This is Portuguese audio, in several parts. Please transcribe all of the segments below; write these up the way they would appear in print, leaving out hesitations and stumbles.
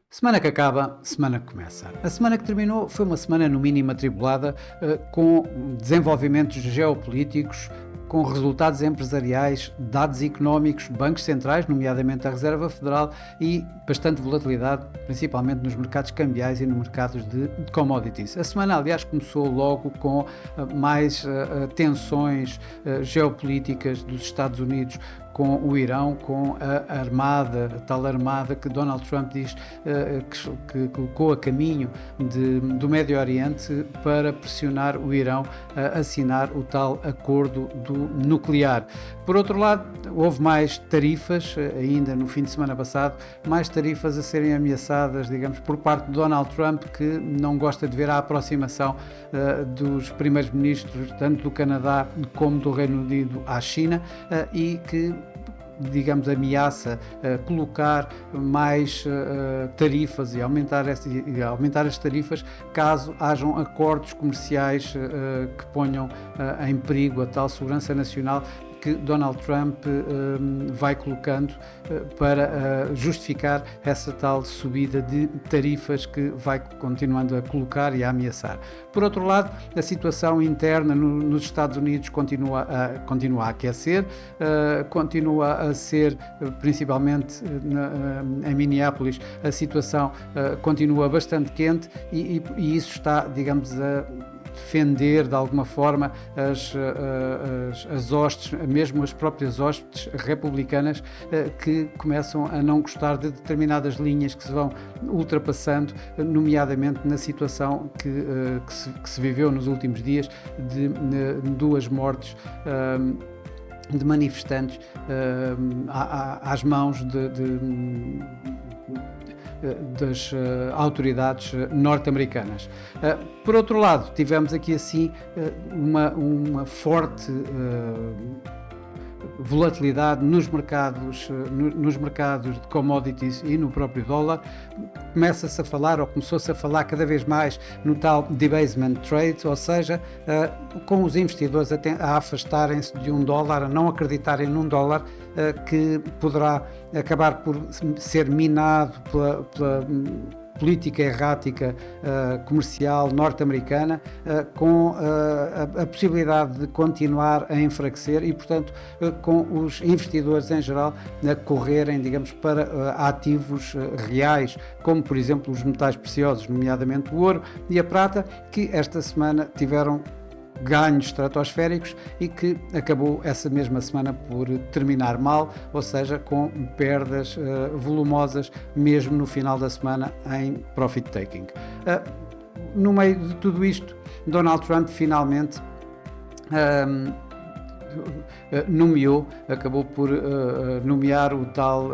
Semana que acaba, semana que começa. A semana que terminou foi uma semana no mínimo atribulada, com desenvolvimentos geopolíticos, com resultados empresariais, dados económicos, bancos centrais, nomeadamente a Reserva Federal, e bastante volatilidade, principalmente nos mercados cambiais e nos mercados de commodities. A semana, aliás, começou logo com mais tensões geopolíticas dos Estados Unidos com o Irão, com a armada, a tal armada que Donald Trump diz que colocou a caminho do Médio Oriente para pressionar o Irão a assinar o tal acordo nuclear. Por outro lado, houve mais tarifas, ainda no fim de semana passado, mais tarifas a serem ameaçadas, digamos, por parte de Donald Trump, que não gosta de ver a aproximação dos primeiros-ministros, tanto do Canadá como do Reino Unido, à China, e que, digamos, ameaça colocar mais tarifas e aumentar as tarifas caso hajam acordos comerciais que ponham em perigo a tal segurança nacional que Donald Trump vai colocando para justificar essa tal subida de tarifas que vai continuando a colocar e a ameaçar. Por outro lado, a situação interna nos Estados Unidos continua a aquecer, continua a ser, principalmente em Minneapolis, a situação continua bastante quente e isso está, digamos, a defender de alguma forma as hostes, mesmo as próprias hostes republicanas, que começam a não gostar de determinadas linhas que se vão ultrapassando, nomeadamente na situação que se viveu nos últimos dias de duas mortes de manifestantes às mãos das autoridades norte-americanas. Por outro lado, tivemos aqui assim uma forte volatilidade nos mercados de commodities e no próprio dólar. Começou-se a falar cada vez mais no tal debasement trade, ou seja, com os investidores a afastarem-se de um dólar, a não acreditarem num dólar que poderá acabar por ser minado pela política errática comercial norte-americana, com a possibilidade de continuar a enfraquecer e, portanto, com os investidores em geral a correrem, digamos, para ativos reais, como, por exemplo, os metais preciosos, nomeadamente o ouro e a prata, que esta semana tiveram ganhos estratosféricos e que acabou essa mesma semana por terminar mal, ou seja, com perdas volumosas mesmo no final da semana em profit taking. No meio de tudo isto, Donald Trump finalmente acabou por nomear o tal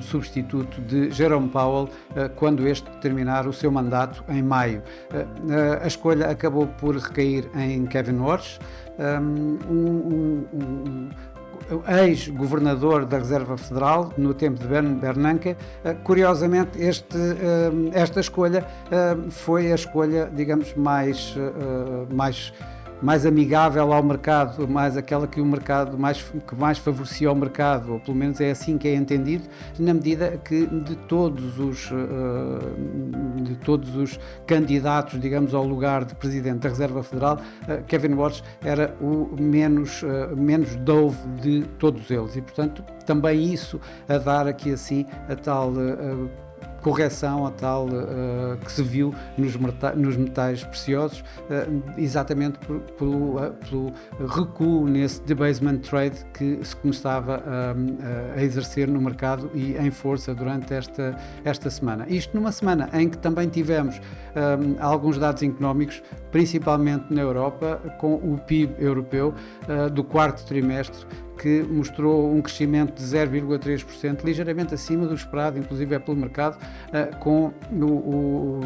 substituto de Jerome Powell quando este terminar o seu mandato em maio. A escolha acabou por recair em Kevin Warsh, ex-governador da Reserva Federal no tempo de Bernanke. Curiosamente, esta escolha foi a escolha, digamos, mais amigável ao mercado, mais aquela que mais favorecia o mercado, ou pelo menos é assim que é entendido, na medida que de todos os candidatos, digamos, ao lugar de Presidente da Reserva Federal, Kevin Warsh era o menos dove de todos eles e, portanto, também isso a dar aqui assim a tal correção, a tal que se viu nos metais preciosos, exatamente pelo recuo nesse debasement trade que se começava a exercer no mercado e em força durante esta semana. Isto numa semana em que também tivemos alguns dados económicos, principalmente na Europa, com o PIB europeu do quarto trimestre, que mostrou um crescimento de 0,3%, ligeiramente acima do esperado, inclusive é pelo mercado, com o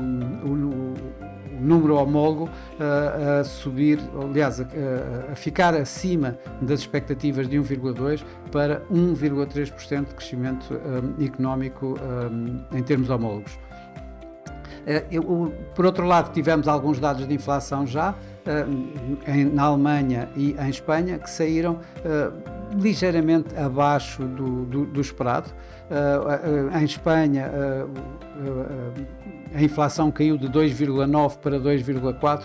número homólogo a subir, aliás, a ficar acima das expectativas de 1,2% para 1,3% de crescimento económico em termos homólogos. Por outro lado, tivemos alguns dados de inflação já, na Alemanha e em Espanha, que saíram ligeiramente abaixo do esperado. Em Espanha, a inflação caiu de 2,9 para 2,4,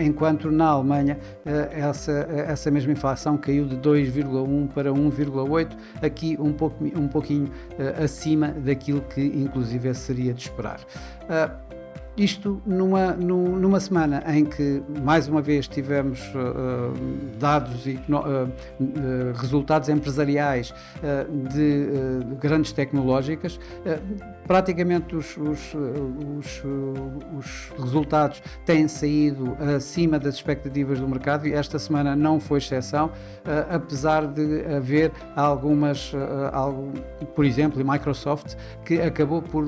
enquanto na Alemanha essa mesma inflação caiu de 2,1 para 1,8, aqui um pouquinho acima daquilo que inclusive seria de esperar. Isto numa semana em que, mais uma vez, tivemos dados e resultados empresariais de grandes tecnológicas. Praticamente os resultados têm saído acima das expectativas do mercado e esta semana não foi exceção, apesar de haver por exemplo, a Microsoft, que acabou por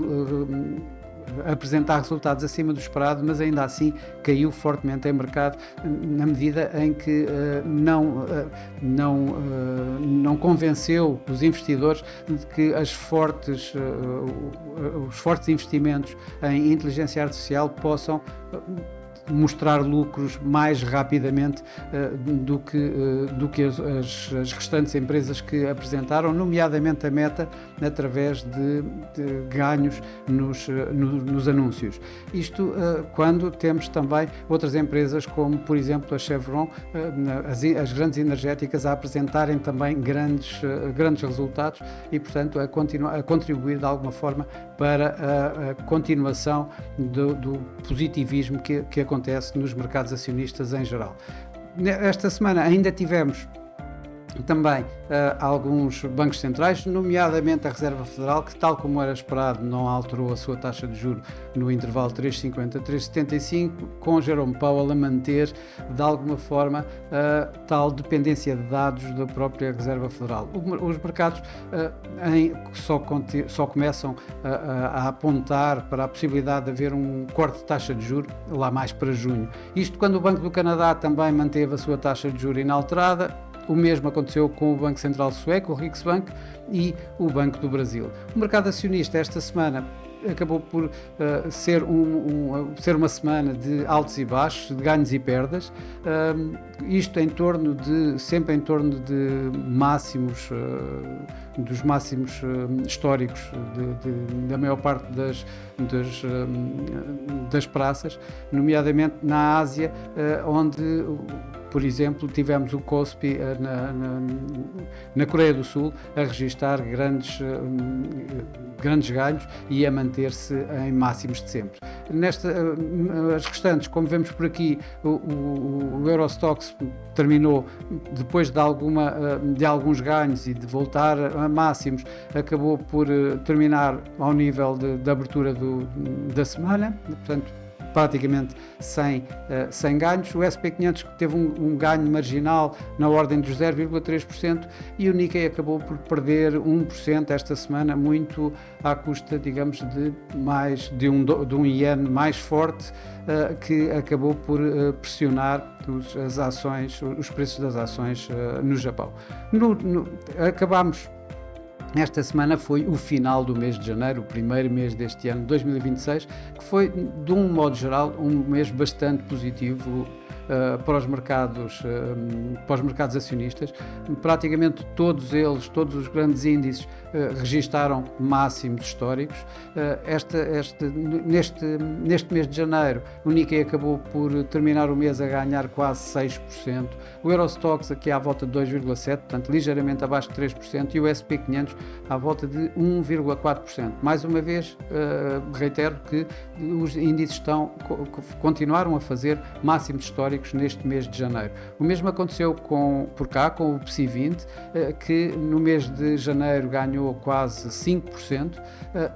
apresentar resultados acima do esperado, mas ainda assim caiu fortemente em mercado, na medida em que não convenceu os investidores de que os fortes investimentos em inteligência artificial possam mostrar lucros mais rapidamente do que as restantes empresas que apresentaram, nomeadamente a Meta, através de ganhos nos anúncios. Isto quando temos também outras empresas, como por exemplo a Chevron, as grandes energéticas, a apresentarem também grandes resultados e, portanto, a contribuir de alguma forma para a continuação do positivismo que acontece nos mercados acionistas em geral. Esta semana ainda tivemos também alguns bancos centrais, nomeadamente a Reserva Federal, que, tal como era esperado, não alterou a sua taxa de juros no intervalo 3,50 a 3,75, com Jerome Powell a manter de alguma forma tal dependência de dados da própria Reserva Federal. Os mercados só começam a apontar para a possibilidade de haver um corte de taxa de juros lá mais para junho. Isto quando o Banco do Canadá também manteve a sua taxa de juros inalterada. O mesmo aconteceu com o Banco Central Sueco, o Riksbank, e o Banco do Brasil. O mercado acionista esta semana acabou por ser uma semana de altos e baixos, de ganhos e perdas, isto sempre em torno de máximos, dos máximos históricos da maior parte das praças, nomeadamente na Ásia, onde, por exemplo, tivemos o Kospi na Coreia do Sul a registrar grandes ganhos e a manter-se em máximos de sempre. As restantes, como vemos por aqui, o Eurostoxx terminou, depois de alguns ganhos e de voltar a máximos, acabou por terminar ao nível de abertura da semana, portanto, praticamente sem ganhos. O SP500 teve um ganho marginal na ordem dos 0,3% e o Nikkei acabou por perder 1% esta semana, muito à custa, digamos, de um iene mais forte, que acabou por pressionar os preços das ações no Japão. Esta semana foi o final do mês de janeiro, o primeiro mês deste ano 2026, que foi, de um modo geral, um mês bastante positivo para os mercados acionistas. Praticamente todos os grandes índices registaram máximos históricos. Neste mês de janeiro, o Nikkei acabou por terminar o mês a ganhar quase 6%, o Eurostoxx aqui à volta de 2,7%, portanto ligeiramente abaixo de 3%, e o SP500 à volta de 1,4%. Mais uma vez, reitero que os índices continuaram a fazer máximos históricos neste mês de janeiro. O mesmo aconteceu por cá, com o PSI 20, que no mês de janeiro ganhou quase 5%.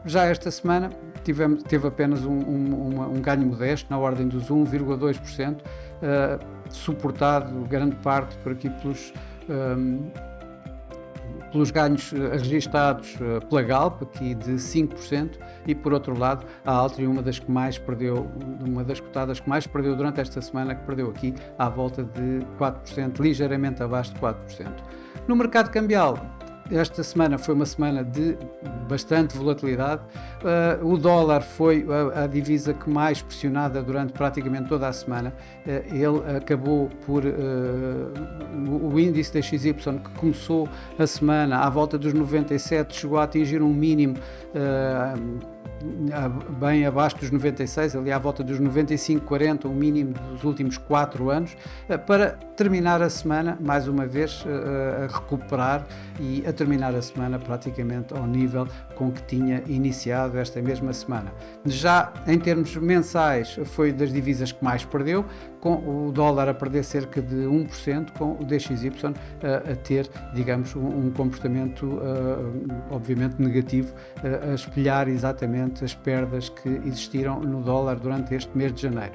Já esta semana teve apenas um ganho modesto, na ordem dos 1,2%, suportado grande parte por aqui pelos ganhos registados pela Galp, aqui de 5%, e por outro lado a Altri, uma das cotadas que mais perdeu durante esta semana, que perdeu aqui à volta de 4%, ligeiramente abaixo de 4%. No mercado cambial, esta semana foi uma semana de bastante volatilidade. O dólar foi a divisa que mais pressionada durante praticamente toda a semana. Ele acabou por o índice da XY, que começou a semana à volta dos 97, chegou a atingir um mínimo bem abaixo dos 96, ali à volta dos 95,40, o mínimo dos últimos 4 anos, para terminar a semana, mais uma vez, a recuperar e a terminar a semana praticamente ao nível com que tinha iniciado esta mesma semana. Já em termos mensais, foi das divisas que mais perdeu, com o dólar a perder cerca de 1%, com o DXY a ter, digamos, um comportamento obviamente negativo, a espelhar exatamente as perdas que existiram no dólar durante este mês de janeiro.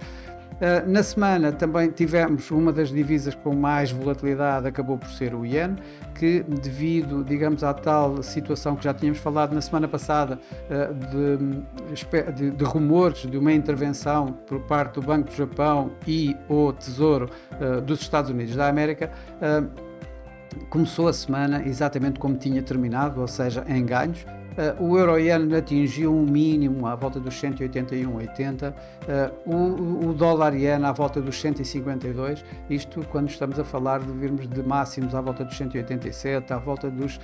Na semana também tivemos uma das divisas com mais volatilidade, acabou por ser o Yen, que devido, digamos, à tal situação que já tínhamos falado na semana passada, de rumores de uma intervenção por parte do Banco do Japão e o Tesouro dos Estados Unidos da América, começou a semana exatamente como tinha terminado, ou seja, em ganhos. O euro-yen atingiu um mínimo à volta dos 181,80, o dólar-yen à volta dos 152, isto quando estamos a falar de virmos de máximos à volta dos 187, à volta dos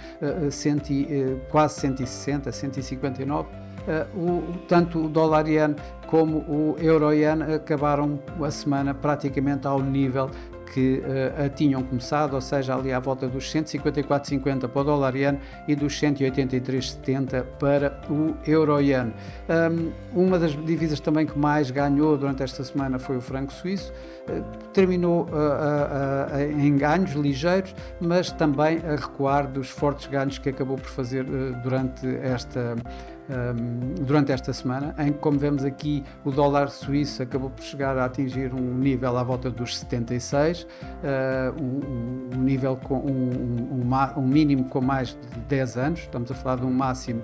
quase 160, 159. Tanto o dólar-yen como o euro-yen acabaram a semana praticamente ao nível que tinham começado, ou seja, ali à volta dos 154,50 para o dólar-yen e dos 183,70 para o euro-yen. Uma das divisas também que mais ganhou durante esta semana foi o franco suíço, terminou em ganhos ligeiros, mas também a recuar dos fortes ganhos que acabou por fazer durante esta semana, em que, como vemos aqui, o dólar suíço acabou por chegar a atingir um nível à volta dos 76, um nível com um mínimo com mais de 10 anos, estamos a falar de um máximo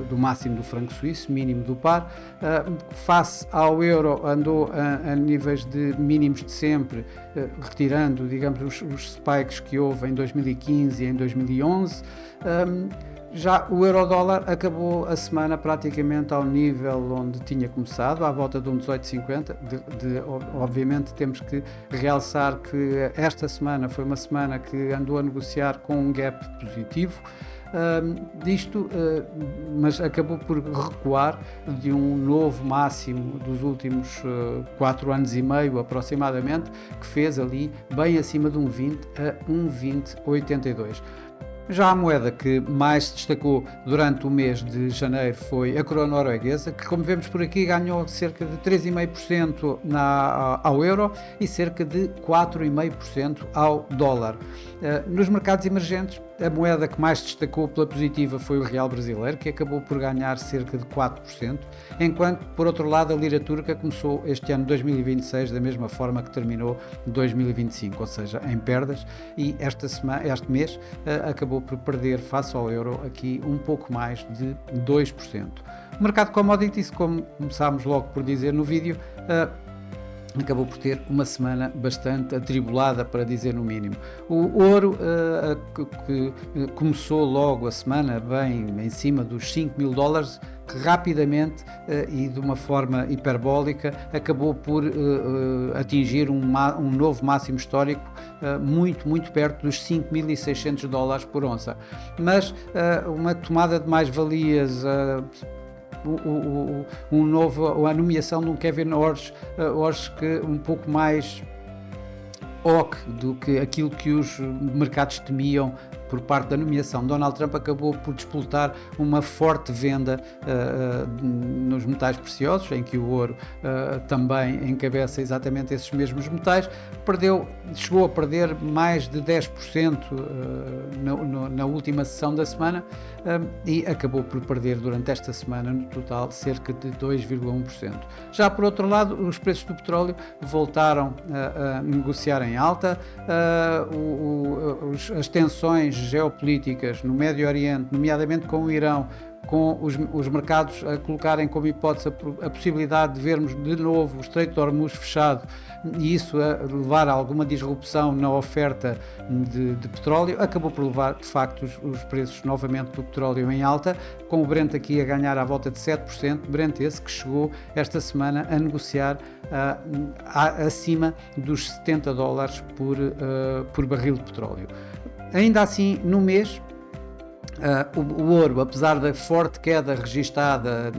do máximo do franco suíço, mínimo do par. Face ao euro andou a níveis de mínimos de sempre, retirando, digamos, os spikes que houve em 2015 e em 2011. Já o euro-dólar acabou a semana praticamente ao nível onde tinha começado, à volta de um 18,50. Obviamente temos que realçar que esta semana foi uma semana que andou a negociar com um gap positivo, mas acabou por recuar de um novo máximo dos últimos 4 anos e meio aproximadamente, que fez ali bem acima de um 20 a 1,2082. Já a moeda que mais se destacou durante o mês de janeiro foi a coroa norueguesa, que, como vemos por aqui, ganhou cerca de 3,5% ao euro e cerca de 4,5% ao dólar. Nos mercados emergentes, a moeda que mais se destacou pela positiva foi o real brasileiro, que acabou por ganhar cerca de 4%, enquanto, por outro lado, a lira turca começou este ano 2026 da mesma forma que terminou 2025, ou seja, em perdas, e este mês acabou por perder face ao euro aqui um pouco mais de 2%. O mercado commodities, como começámos logo por dizer no vídeo, acabou por ter uma semana bastante atribulada, para dizer no mínimo. O ouro, que começou logo a semana bem em cima dos $5.000, que rapidamente e de uma forma hiperbólica acabou por atingir um novo máximo histórico, muito perto dos $5.600 por onça. Mas uma tomada de mais-valias, a nomeação de um Kevin Warsh que um pouco mais do que aquilo que os mercados temiam por parte da nomeação. Donald Trump acabou por disputar uma forte venda nos metais preciosos, em que o ouro também encabeça exatamente esses mesmos metais. Chegou a perder mais de 10% na última sessão da semana e acabou por perder durante esta semana no total cerca de 2,1%. Já por outro lado, os preços do petróleo voltaram a negociar em alta. As tensões geopolíticas no Médio Oriente, nomeadamente com o Irão, com os mercados a colocarem como hipótese a possibilidade de vermos de novo o Estreito de Hormuz fechado, e isso a levar a alguma disrupção na oferta de petróleo, acabou por levar de facto os preços novamente do petróleo em alta, com o Brent aqui a ganhar à volta de 7%, Brent esse que chegou esta semana a negociar acima dos $70 por barril de petróleo. Ainda assim, no mês, o ouro, apesar da forte queda registada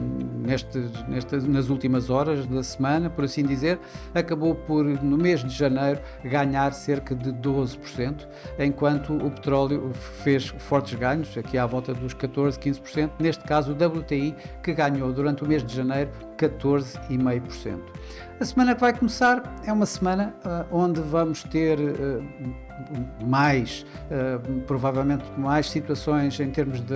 nas últimas horas da semana, por assim dizer, acabou por, no mês de janeiro, ganhar cerca de 12%, enquanto o petróleo fez fortes ganhos, aqui à volta dos 14%, 15%, neste caso o WTI, que ganhou durante o mês de janeiro 14,5%. A semana que vai começar é uma semana onde vamos ter provavelmente mais situações em termos de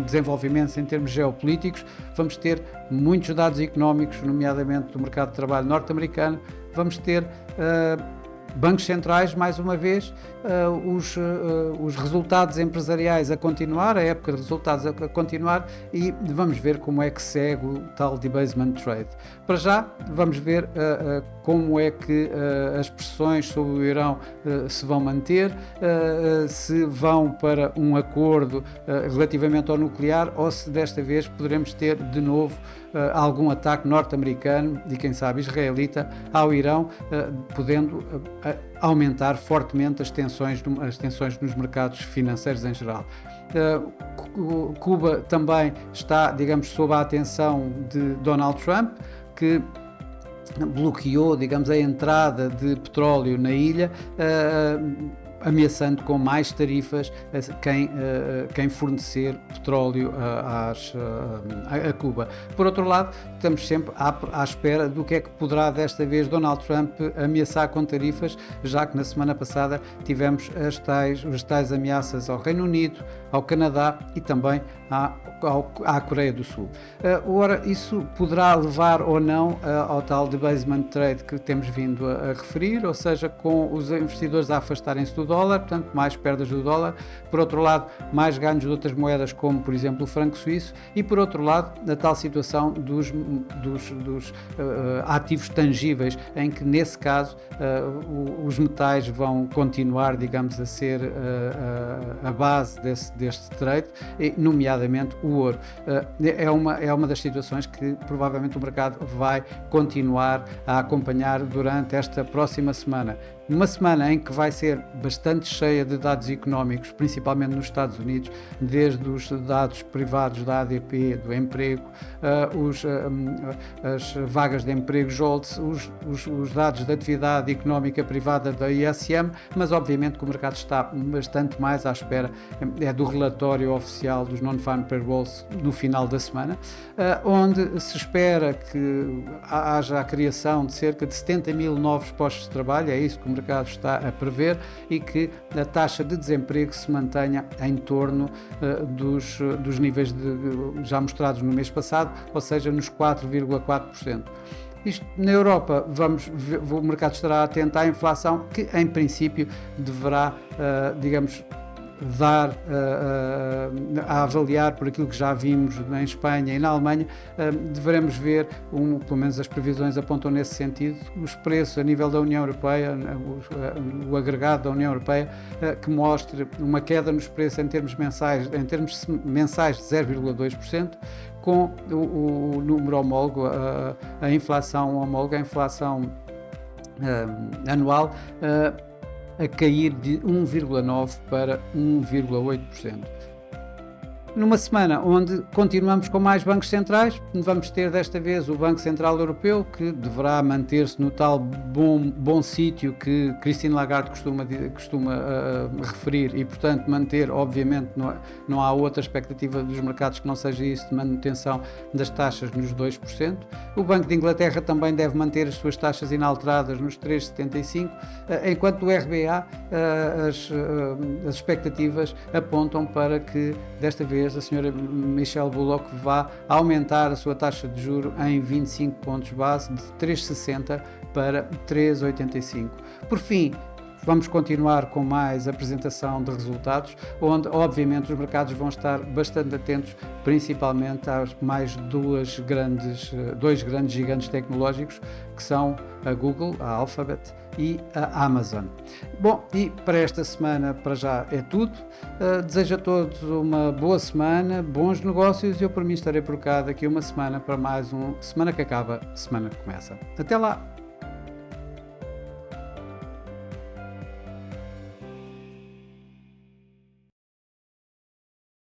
desenvolvimentos, em termos geopolíticos. Vamos ter muitos dados económicos, nomeadamente do mercado de trabalho norte-americano. Vamos ter bancos centrais, mais uma vez, os resultados empresariais a continuar, a época de resultados a continuar, e vamos ver como é que segue o tal debasement trade. Para já, vamos ver como é que as pressões sobre o Irão se vão manter, se vão para um acordo relativamente ao nuclear, ou se desta vez poderemos ter de novo algum ataque norte-americano e quem sabe israelita ao Irão, podendo aumentar fortemente as tensões nos mercados financeiros em geral. Cuba também está, digamos, sob a atenção de Donald Trump, que bloqueou, digamos, a entrada de petróleo na ilha, ameaçando com mais tarifas a quem fornecer petróleo a Cuba. Por outro lado, estamos sempre à espera do que é que poderá desta vez Donald Trump ameaçar com tarifas, já que na semana passada tivemos as tais ameaças ao Reino Unido, ao Canadá e também à Coreia do Sul. Ora, isso poderá levar ou não ao tal debasement trade que temos vindo a referir, ou seja, com os investidores a afastarem-se do dólar, portanto, mais perdas do dólar, por outro lado, mais ganhos de outras moedas, como, por exemplo, o franco suíço, e, por outro lado, a tal situação dos ativos tangíveis, em que, nesse caso, os metais vão continuar, digamos, a ser a base deste trade, nomeadamente o ouro. É uma das situações que, provavelmente, o mercado vai continuar a acompanhar durante esta próxima semana. Numa semana em que vai ser bastante cheia de dados económicos, principalmente nos Estados Unidos, desde os dados privados da ADP, do emprego, as vagas de emprego JOLTS, os dados da atividade económica privada da ISM, mas obviamente que o mercado está bastante mais à espera do relatório oficial dos Non-Farm Payrolls no final da semana, onde se espera que haja a criação de cerca de 70 mil novos postos de trabalho, é isso que o mercado está a prever, e que a taxa de desemprego se mantenha em torno dos níveis já mostrados no mês passado, ou seja, nos 4,4%. Isto na Europa, o mercado estará atento à inflação, que em princípio deverá, digamos, dar a avaliar por aquilo que já vimos em Espanha e na Alemanha. Deveremos ver, pelo menos as previsões apontam nesse sentido, os preços a nível da União Europeia, o agregado da União Europeia, que mostre uma queda nos preços em termos mensais de 0,2%, com o número homólogo, a inflação homóloga, a inflação anual, a cair de 1,9% para 1,8%. Numa semana onde continuamos com mais bancos centrais, vamos ter desta vez o Banco Central Europeu, que deverá manter-se no tal bom sítio que Christine Lagarde costuma referir, e portanto manter, obviamente, não há outra expectativa dos mercados que não seja isso, de manutenção das taxas nos 2%. O Banco de Inglaterra também deve manter as suas taxas inalteradas nos 3,75%, enquanto o RBA, as expectativas apontam para que desta vez a senhora Michelle Bullock vá aumentar a sua taxa de juro em 25 pontos base, de 3,60 para 3,85. Por fim, vamos continuar com mais apresentação de resultados, onde obviamente os mercados vão estar bastante atentos, principalmente às mais dois grandes gigantes tecnológicos, que são a Google, a Alphabet e a Amazon. Bom, e para esta semana, para já é tudo. Desejo a todos uma boa semana, bons negócios, e eu por mim estarei por cá daqui uma semana para mais Semana que acaba, semana que começa. Até lá!